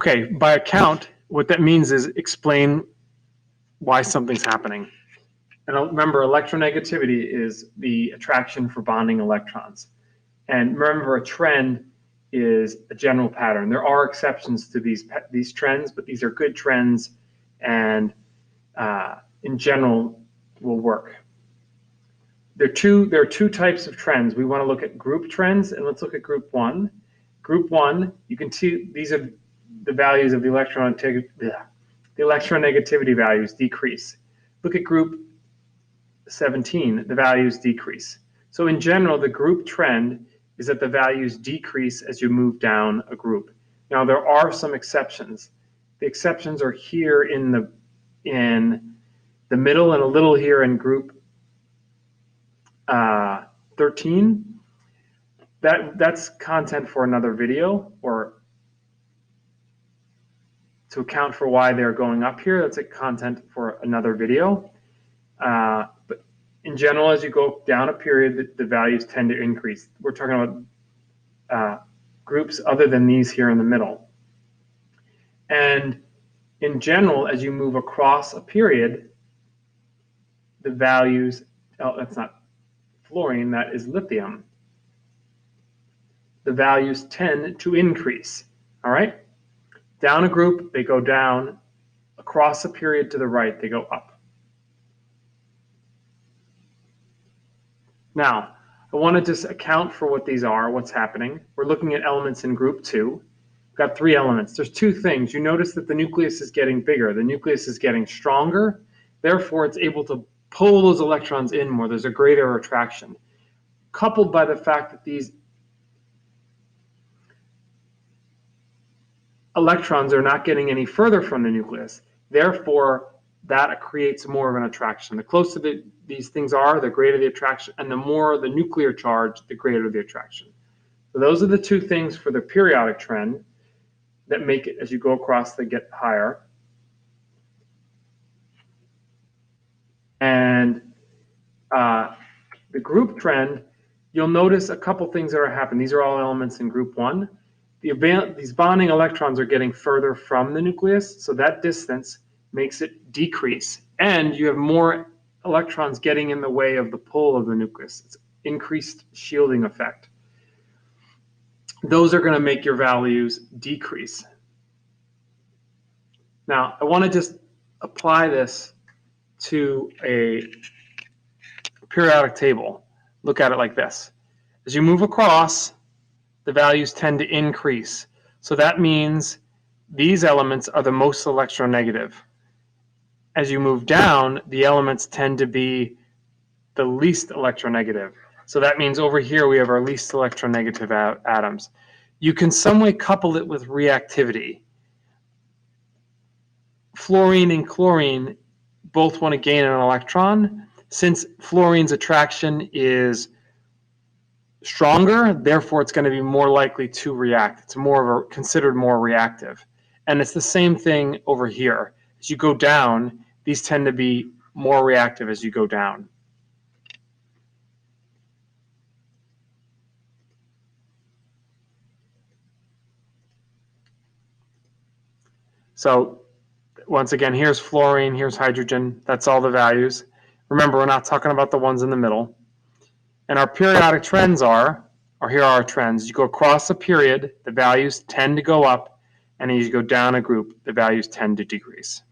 Okay, by account, what that means is explain why something's happening. And remember, electronegativity is the attraction for bonding electrons. And remember, a trend is a general pattern. There are exceptions to these trends, but these are good trends and in general will work. There are two types of trends. We want to look at group trends, and let's look at group one. Group one, you can see these are the values of the electronegativity values decrease. Look at group 17, the values decrease. So in general, the group trend is that the values decrease as you move down a group. Now there are some exceptions. The exceptions are here in the middle and a little here in group 13. That's content for another video, or to account for why they're going up here. That's a content for another video. But in general, as you go down a period, the values tend to increase. We're talking about groups other than these here in the middle. And in general, as you move across a period, the values, oh, that's not fluorine, that is lithium. The values tend to increase, all right? Down a group, they go down. Across a period to the right, they go up. Now, I want to just account for what these are, what's happening. We're looking at elements in group 2. We've got 3 elements. There's 2 things. You notice that the nucleus is getting bigger. The nucleus is getting stronger. Therefore, it's able to pull those electrons in more. There's a greater attraction. Coupled by the fact that these electrons are not getting any further from the nucleus. Therefore, that creates more of an attraction. The closer these things are, the greater the attraction, and the more the nuclear charge, the greater the attraction. So those are the 2 things for the periodic trend that make it, as you go across, they get higher. And the group trend, you'll notice a couple things that are happening. These are all elements in group 1. These bonding electrons are getting further from the nucleus, so that distance makes it decrease. And you have more electrons getting in the way of the pull of the nucleus. It's increased shielding effect. Those are going to make your values decrease. Now, I want to just apply this to a periodic table. Look at it like this. As you move across, the values tend to increase. So that means these elements are the most electronegative. As you move down, the elements tend to be the least electronegative. So that means over here we have our least electronegative atoms. You can some way couple it with reactivity. Fluorine and chlorine both want to gain an electron. Since fluorine's attraction is stronger, therefore it's going to be more likely to react. It's considered more reactive. And it's the same thing over here. As you go down, these tend to be more reactive as you go down. So once again, here's fluorine, here's hydrogen. That's all the values. Remember, we're not talking about the ones in the middle. And our periodic trends here are our trends. You go across a period, the values tend to go up, and as you go down a group, the values tend to decrease.